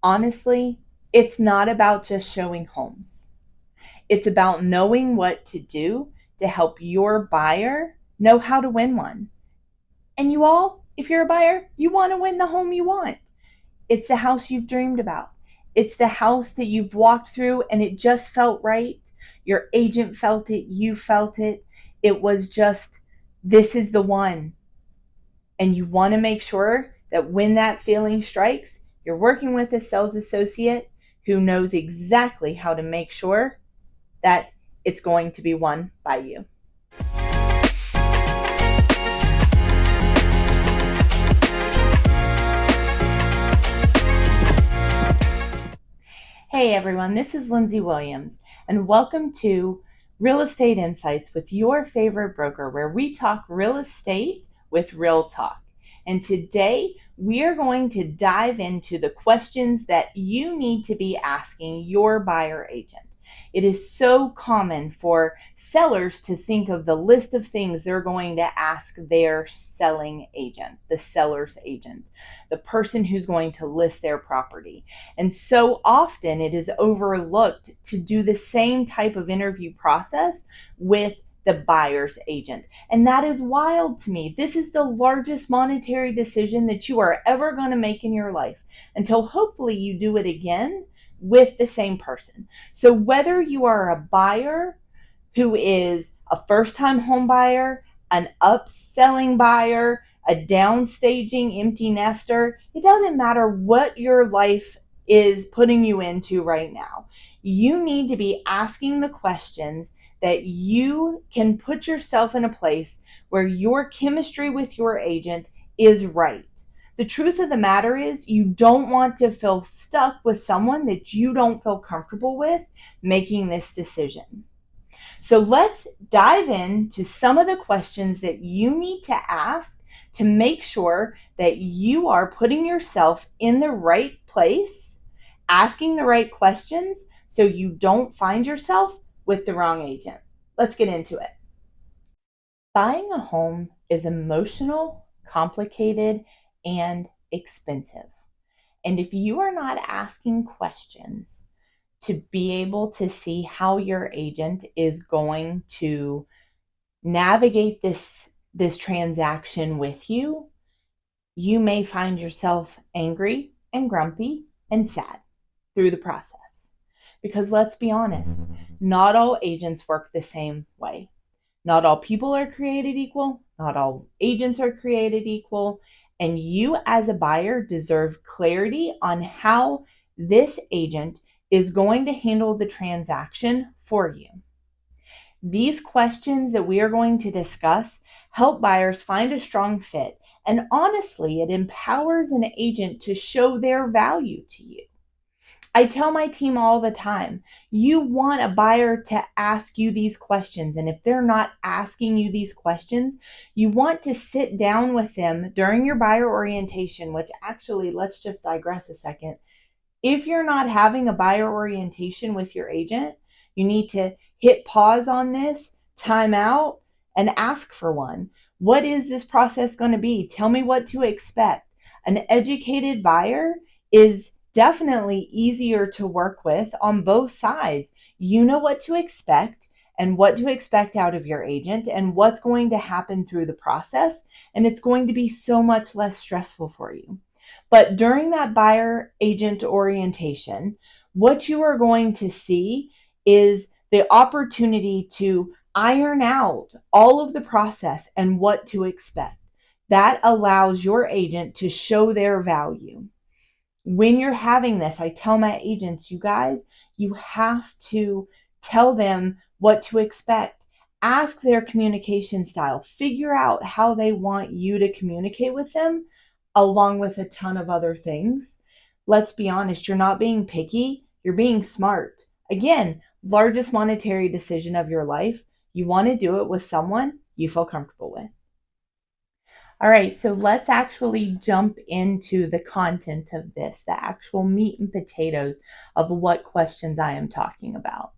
Honestly, it's not about just showing homes. It's about knowing what to do to help your buyer know how to win one. And you all, if you're a buyer, you want to win the home you want. It's the house you've dreamed about. It's the house that you've walked through and it just felt right. Your agent felt it, you felt it. It was just, this is the one. And you want to make sure that when that feeling strikes, you're working with a sales associate who knows exactly how to make sure that it's going to be won by you. Hey everyone, this is Lindsay Williams, and welcome to Real Estate Insights with your favorite broker, where we talk real estate with real talk. And today we are going to dive into the questions that you need to be asking your buyer agent. It is so common for sellers to think of the list of things they're going to ask their selling agent, the seller's agent, the person who's going to list their property. And so often it is overlooked to do the same type of interview process with the buyer's agent. And that is wild to me. This is the largest monetary decision that you are ever going to make in your life until hopefully you do it again with the same person. So whether you are a buyer who is a first-time home buyer, an upselling buyer, a downstaging empty nester, it doesn't matter what your life is putting you into right now. You need to be asking the questions that you can put yourself in a place where your chemistry with your agent is right. The truth of the matter is, you don't want to feel stuck with someone that you don't feel comfortable with making this decision. So let's dive into some of the questions that you need to ask to make sure that you are putting yourself in the right place, asking the right questions so you don't find yourself with the wrong agent. Let's get into it. Buying a home is emotional, complicated, and expensive. And if you are not asking questions to be able to see how your agent is going to navigate this transaction with you, you may find yourself angry and grumpy and sad through the process. Because let's be honest, not all agents work the same way. Not all people are created equal. Not all agents are created equal. And you as a buyer deserve clarity on how this agent is going to handle the transaction for you. These questions that we are going to discuss help buyers find a strong fit. And honestly, it empowers an agent to show their value to you. I tell my team all the time, you want a buyer to ask you these questions. And if they're not asking you these questions, you want to sit down with them during your buyer orientation, which actually, let's just digress a second. If you're not having a buyer orientation with your agent, you need to hit pause on this, time out, and ask for one. What is this process going to be? Tell me what to expect. An educated buyer is definitely easier to work with on both sides. You know what to expect and what to expect out of your agent and what's going to happen through the process. And it's going to be so much less stressful for you. But during that buyer agent orientation, what you are going to see is the opportunity to iron out all of the process and what to expect. That allows your agent to show their value. When you're having this, I tell my agents, you guys, you have to tell them what to expect. Ask their communication style. Figure out how they want you to communicate with them, along with a ton of other things. Let's be honest, you're not being picky, you're being smart. Again, largest monetary decision of your life. You want to do it with someone you feel comfortable with. All right, so let's actually jump into the content of this, the actual meat and potatoes of what questions I am talking about.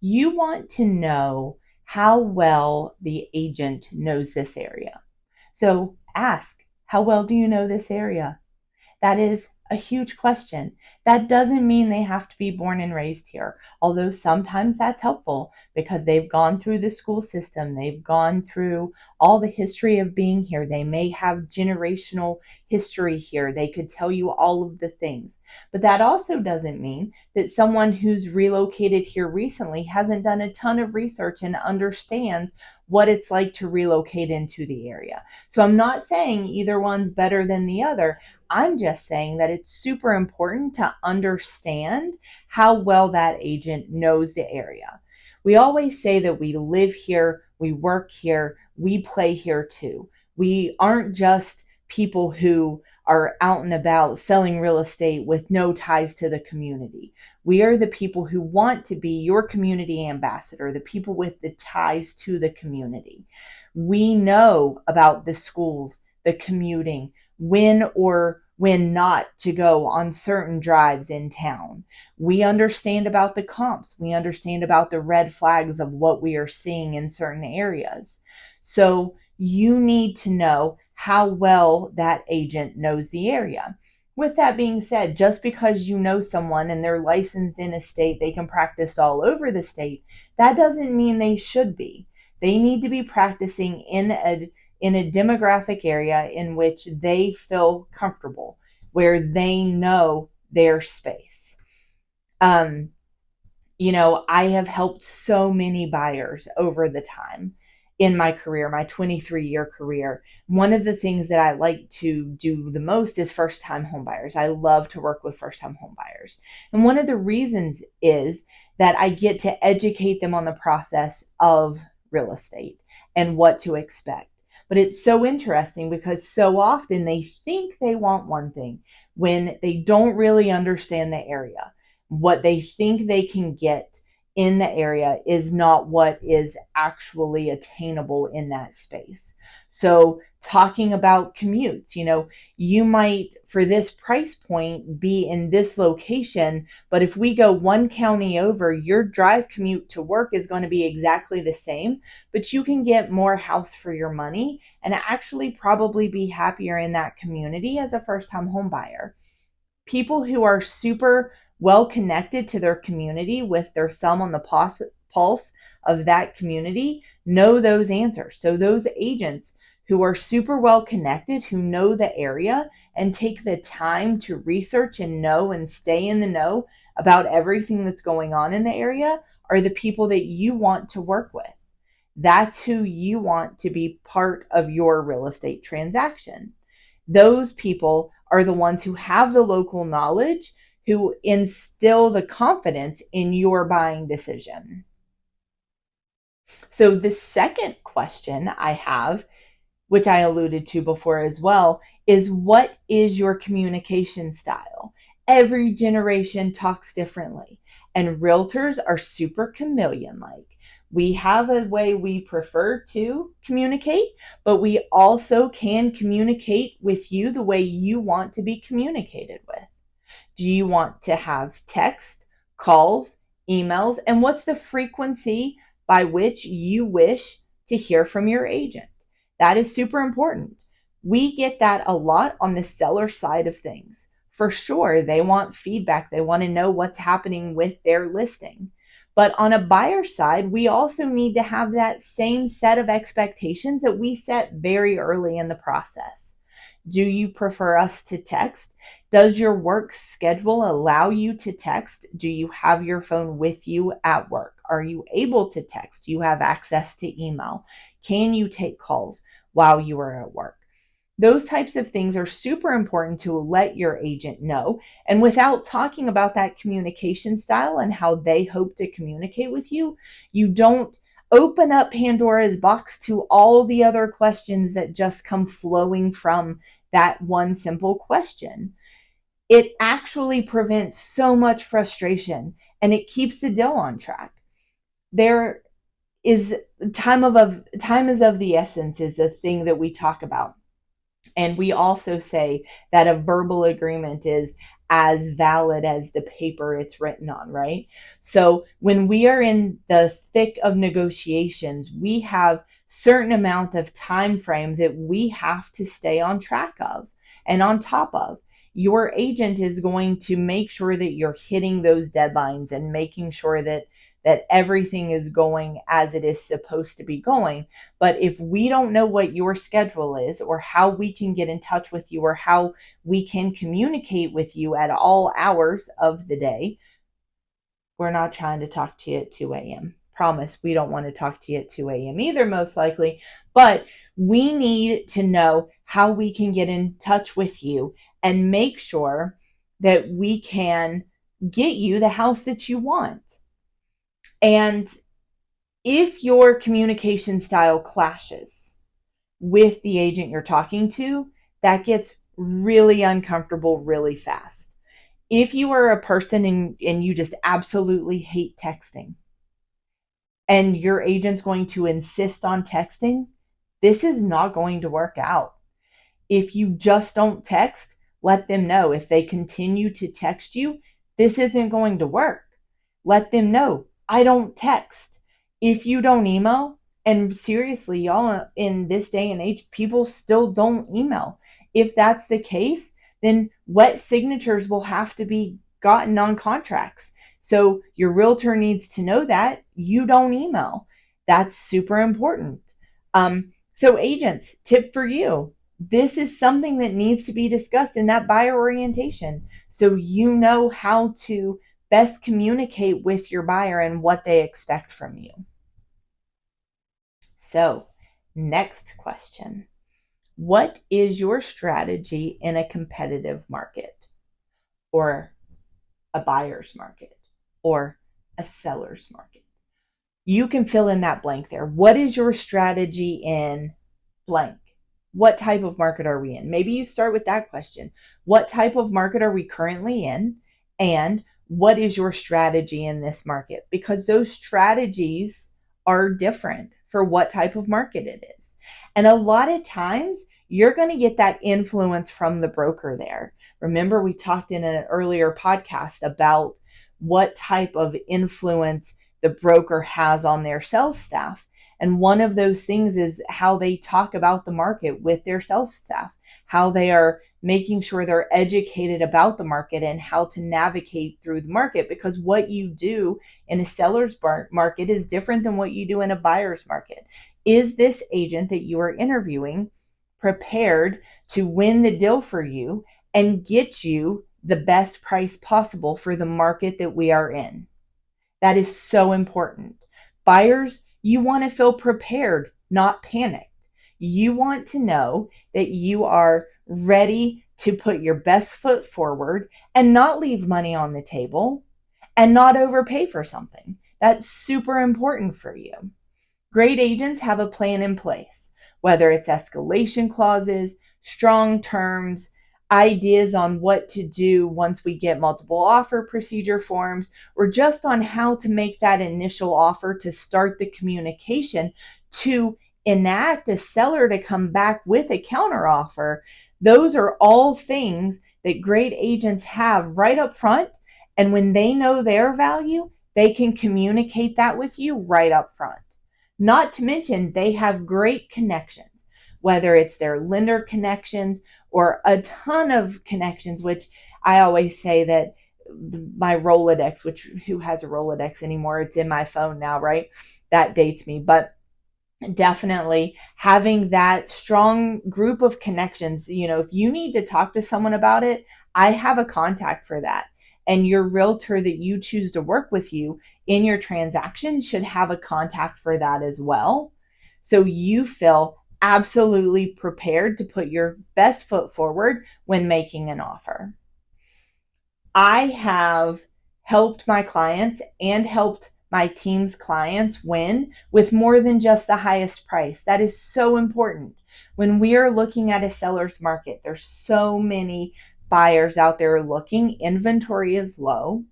You want to know how well the agent knows this area. So ask, how well do you know this area? That is a huge question. That doesn't mean they have to be born and raised here, although sometimes that's helpful because they've gone through the school system, they've gone through all the history of being here. They may have generational history here. They could tell you all of the things. But that also doesn't mean that someone who's relocated here recently hasn't done a ton of research and understands what it's like to relocate into the area. So I'm not saying either one's better than the other. I'm just saying that it's super important to understand how well that agent knows the area. We always say that we live here, we work here, we play here too. We aren't just people who are out and about selling real estate with no ties to the community. We are the people who want to be your community ambassador, the people with the ties to the community. We know about the schools, the commuting, when or when not to go on certain drives in town. We understand about the comps. We understand about the red flags of what we are seeing in certain areas. So you need to know how well that agent knows the area. With that being said, just because you know someone and they're licensed in a state, they can practice all over the state, that doesn't mean they should be. They need to be practicing in a demographic area in which they feel comfortable, where they know their space. I have helped so many buyers over the time in my career, my 23-year career. One of the things that I like to do the most is first-time home buyers. I love to work with first-time home buyers. And one of the reasons is that I get to educate them on the process of real estate and what to expect. But it's so interesting because so often they think they want one thing when they don't really understand the area. What they think they can get in the area is not what is actually attainable in that space. So talking about commutes, you might, for this price point, be in this location, but if we go one county over, your drive commute to work is going to be exactly the same, but you can get more house for your money and actually probably be happier in that community as a first-time home buyer. People who are super well connected to their community with their thumb on the pulse of that community know those answers. So those agents who are super well connected, who know the area and take the time to research and know and stay in the know about everything that's going on in the area, are the people that you want to work with. That's who you want to be part of your real estate transaction. Those people are the ones who have the local knowledge, who instill the confidence in your buying decision. So the second question I have, which I alluded to before as well, is what is your communication style? Every generation talks differently, and realtors are super chameleon-like. We have a way we prefer to communicate, but we also can communicate with you the way you want to be communicated with. Do you want to have text, calls, emails, and what's the frequency by which you wish to hear from your agent? That is super important. We get that a lot on the seller side of things. For sure, they want feedback. They want to know what's happening with their listing. But on a buyer side, we also need to have that same set of expectations that we set very early in the process. Do you prefer us to text? Does your work schedule allow you to text? Do you have your phone with you at work? Are you able to text? Do you have access to email? Can you take calls while you are at work? Those types of things are super important to let your agent know. And without talking about that communication style and how they hope to communicate with you, you don't open up Pandora's box to all the other questions that just come flowing from that one simple question. It actually prevents so much frustration and it keeps the deal on track. There is time is of the essence is a thing that we talk about. And we also say that a verbal agreement is as valid as the paper it's written on, right? So when we are in the thick of negotiations, we have certain amount of time frame that we have to stay on track of and on top of. your agent is going to make sure that you're hitting those deadlines and making sure that everything is going as it is supposed to be going. But if we don't know what your schedule is, or how we can get in touch with you, or how we can communicate with you at all hours of the day, we're not trying to talk to you at 2 a.m. Promise, we don't want to talk to you at 2 a.m. either, most likely. But we need to know how we can get in touch with you and make sure that we can get you the house that you want. And if your communication style clashes with the agent you're talking to, that gets really uncomfortable really fast. If you are a person and you just absolutely hate texting, and your agent's going to insist on texting, this is not going to work out. If you just don't text, let them know. If they continue to text you, this isn't going to work. Let them know, I don't text. If you don't email, and seriously, y'all, in this day and age, people still don't email. If that's the case, then wet signatures will have to be gotten on contracts. So your realtor needs to know that you don't email. That's super important. So agents, tip for you. This is something that needs to be discussed in that buyer orientation, so you know how to best communicate with your buyer and what they expect from you. So, next question. What is your strategy in a competitive market, or a buyer's market, or a seller's market? You can fill in that blank there. What is your strategy in blank? What type of market are we in? Maybe you start with that question. What type of market are we currently in? And what is your strategy in this market? Because those strategies are different for what type of market it is. And a lot of times you're going to get that influence from the broker there. Remember, we talked in an earlier podcast about what type of influence the broker has on their sales staff. And one of those things is how they talk about the market with their sales staff, how they are making sure they're educated about the market and how to navigate through the market. Because what you do in a seller's market is different than what you do in a buyer's market. Is this agent that you are interviewing prepared to win the deal for you and get you the best price possible for the market that we are in? That is so important. Buyers, you want to feel prepared, not panicked. You want to know that you are ready to put your best foot forward and not leave money on the table and not overpay for something. That's super important for you. Great agents have a plan in place, whether it's escalation clauses, strong terms, ideas on what to do once we get multiple offer procedure forms, or just on how to make that initial offer to start the communication to enact a seller to come back with a counteroffer. Those are all things that great agents have right up front. And when they know their value, they can communicate that with you right up front. Not to mention, they have great connections, whether it's their lender connections or a ton of connections, which I always say that my Rolodex, which who has a Rolodex anymore? It's in my phone now, right? That dates me. But definitely having that strong group of connections, if you need to talk to someone about it, I have a contact for that. And your realtor that you choose to work with you in your transaction should have a contact for that as well. So you feel absolutely prepared to put your best foot forward when making an offer. I have helped my clients and helped my team's clients win with more than just the highest price. That is so important. When we are looking at a seller's market, there's so many buyers out there looking. Inventory is low,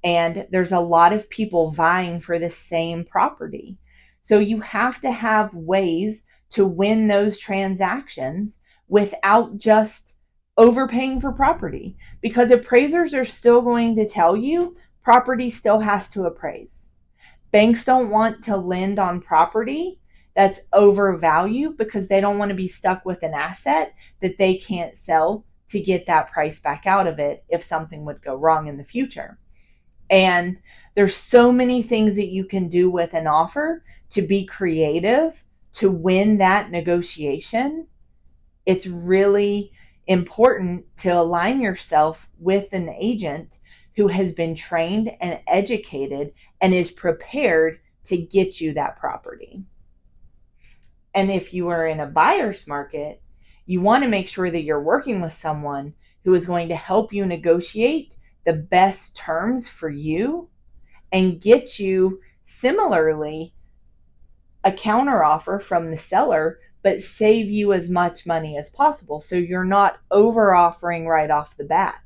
and there's a lot of people vying for the same property. So you have to have ways to win those transactions without just overpaying for property, because appraisers are still going to tell you property still has to appraise. Banks don't want to lend on property that's overvalued because they don't want to be stuck with an asset that they can't sell to get that price back out of it if something would go wrong in the future. And there's so many things that you can do with an offer to be creative to win that negotiation. It's really important to align yourself with an agent who has been trained and educated and is prepared to get you that property. And if you are in a buyer's market, you want to make sure that you're working with someone who is going to help you negotiate the best terms for you and get you similarly a counter offer from the seller, but save you as much money as possible. So you're not over offering right off the bat,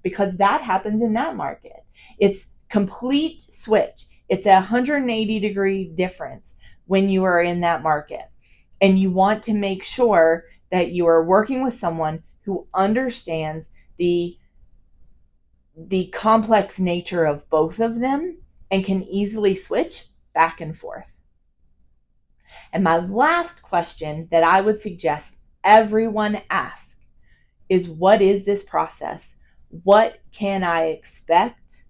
because that happens in that market. It's complete switch. It's a 180-degree difference when you are in that market. And you want to make sure that you are working with someone who understands the complex nature of both of them and can easily switch back and forth. And my last question that I would suggest everyone ask is, what is this process? What can I expect?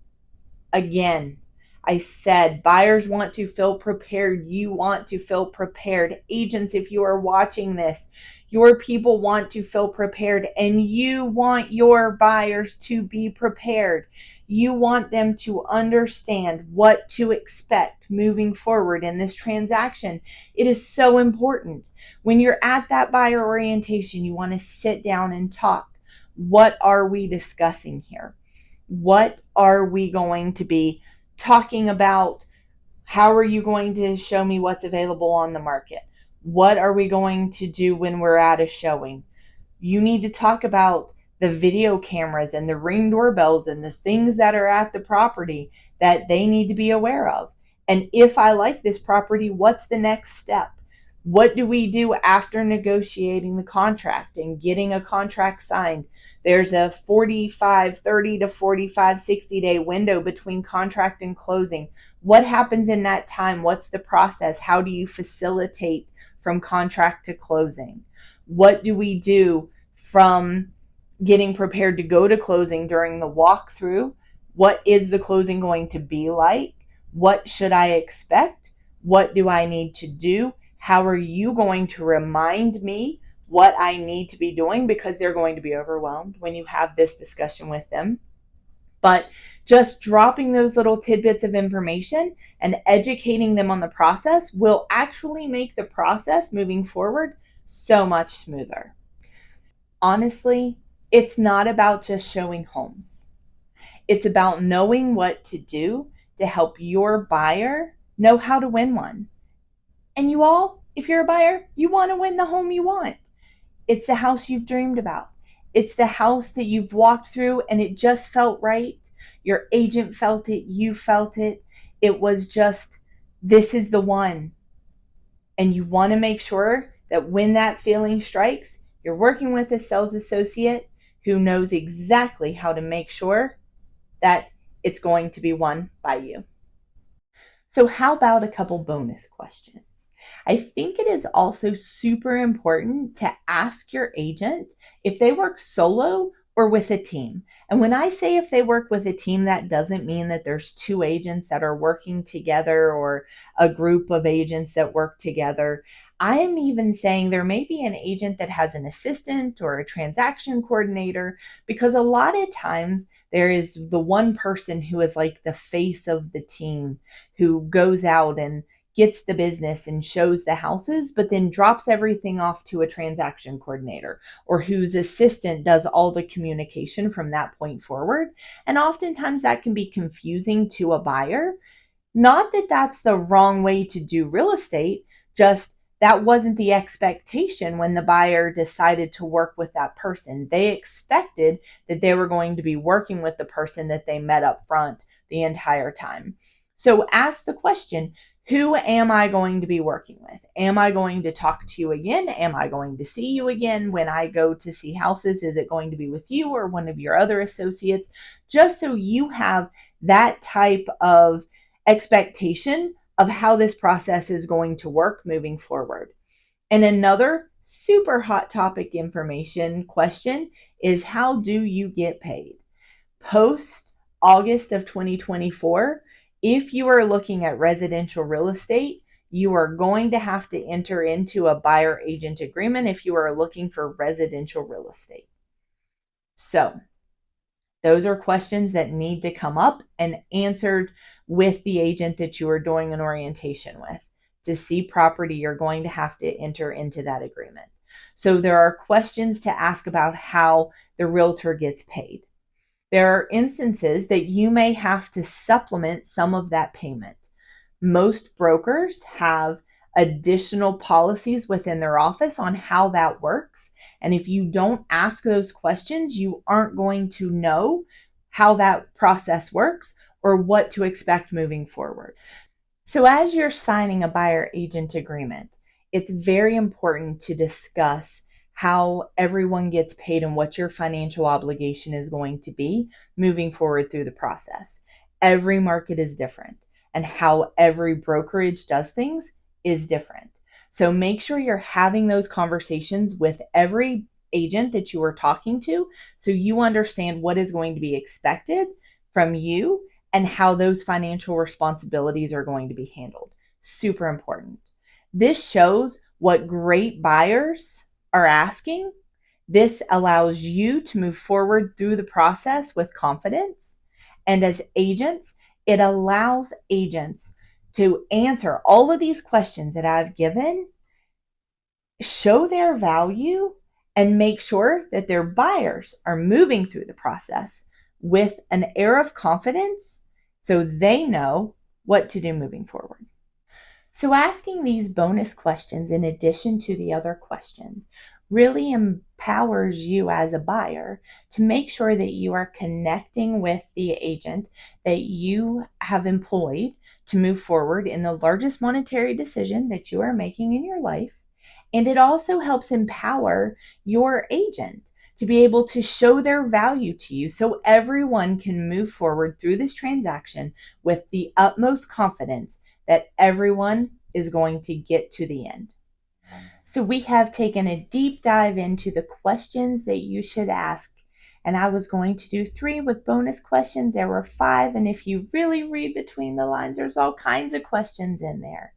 Again, I said buyers want to feel prepared. You want to feel prepared. Agents, if you are watching this, your people want to feel prepared, and you want your buyers to be prepared. You want them to understand what to expect moving forward in this transaction. It is so important. When you're at that buyer orientation, you want to sit down and talk. What are we discussing here? What are we going to be talking about? How are you going to show me what's available on the market? What are we going to do when we're at a showing? You need to talk about the video cameras and the Ring doorbells and the things that are at the property that they need to be aware of. And if I like this property, what's the next step? What do we do after negotiating the contract and getting a contract signed? There's a 30 to 45, 60-day window between contract and closing. What happens in that time? What's the process? How do you facilitate from contract to closing? What do we do from getting prepared to go to closing during the walkthrough? What is the closing going to be like? What should I expect? What do I need to do? How are you going to remind me what I need to be doing? Because they're going to be overwhelmed when you have this discussion with them. But just dropping those little tidbits of information and educating them on the process will actually make the process moving forward so much smoother. Honestly, it's not about just showing homes. It's about knowing what to do to help your buyer know how to win one. And you all, if you're a buyer, you want to win the home you want. It's the house you've dreamed about. It's the house that you've walked through and it just felt right. Your agent felt it. You felt it. It was just, this is the one. And you want to make sure that when that feeling strikes, you're working with a sales associate who knows exactly how to make sure that it's going to be won by you. So how about a couple bonus questions? I think it is also super important to ask your agent if they work solo or with a team. And when I say if they work with a team, that doesn't mean that there's two agents that are working together or a group of agents that work together. I am even saying there may be an agent that has an assistant or a transaction coordinator, because a lot of times there is the one person who is like the face of the team, who goes out and gets the business and shows the houses, but then drops everything off to a transaction coordinator, or whose assistant does all the communication from that point forward. And oftentimes that can be confusing to a buyer. Not that that's the wrong way to do real estate, just that wasn't the expectation when the buyer decided to work with that person. They expected that they were going to be working with the person that they met up front the entire time. So ask the question, who am I going to be working with? Am I going to talk to you again? Am I going to see you again when I go to see houses? Is it going to be with you or one of your other associates? Just so you have that type of expectation of how this process is going to work moving forward. And another Super hot topic information question is, how do you get paid? Post August of 2024, if you are looking at residential real estate, you are going to have to enter into a buyer agent agreement if you are looking for residential real estate. So, those are questions that need to come up and answered with the agent that you are doing an orientation with. To see property, you're going to have to enter into that agreement. So there are questions to ask about how the realtor gets paid. There are instances that you may have to supplement some of that payment. Most brokers have additional policies within their office on how that works. And if you don't ask those questions, you aren't going to know how that process works or what to expect moving forward. So as you're signing a buyer agent agreement, it's very important to discuss how everyone gets paid and what your financial obligation is going to be moving forward through the process. Every market is different, and how every brokerage does things is different. So make sure you're having those conversations with every agent that you are talking to so you understand what is going to be expected from you and how those financial responsibilities are going to be handled. Super important. This shows what great buyers are asking. This allows you to move forward through the process with confidence. And as agents, it allows agents to answer all of these questions that I've given, show their value, and make sure that their buyers are moving through the process with an air of confidence so they know what to do moving forward. So asking these bonus questions in addition to the other questions really empowers you as a buyer to make sure that you are connecting with the agent that you have employed to move forward in the largest monetary decision that you are making in your life. And it also helps empower your agent to be able to show their value to you so everyone can move forward through this transaction with the utmost confidence that everyone is going to get to the end. So we have taken a deep dive into the questions that you should ask. And I was going to do 3 with bonus questions. There were 5. And if you really read between the lines, there's all kinds of questions in there.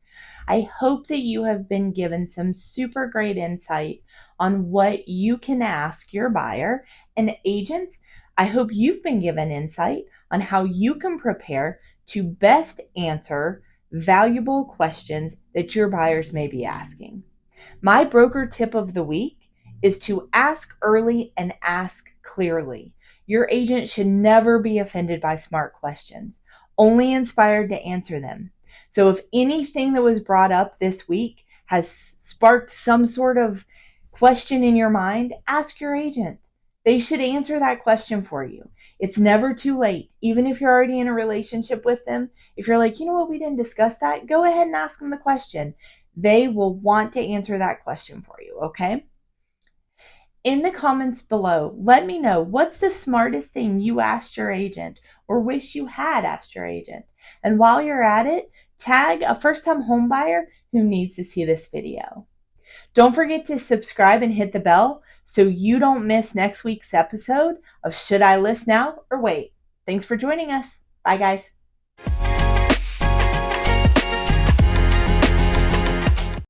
I hope that you have been given some super great insight on what you can ask your buyer. And agents, I hope you've been given insight on how you can prepare to best answer valuable questions that your buyers may be asking. My broker tip of the week is to ask early and ask clearly. Your agent should never be offended by smart questions, only inspired to answer them. So if anything that was brought up this week has sparked some sort of question in your mind, ask your agent. They should answer that question for you. It's never too late. Even if you're already in a relationship with them, if you're like, you know what, we didn't discuss that, go ahead and ask them the question. They will want to answer that question for you, okay? In the comments below, let me know what's the smartest thing you asked your agent or wish you had asked your agent. And while you're at it, tag a first-time home buyer who needs to see this video. Don't forget to subscribe and hit the bell so you don't miss next week's episode of Should I List Now or Wait? Thanks for joining us. Bye, guys.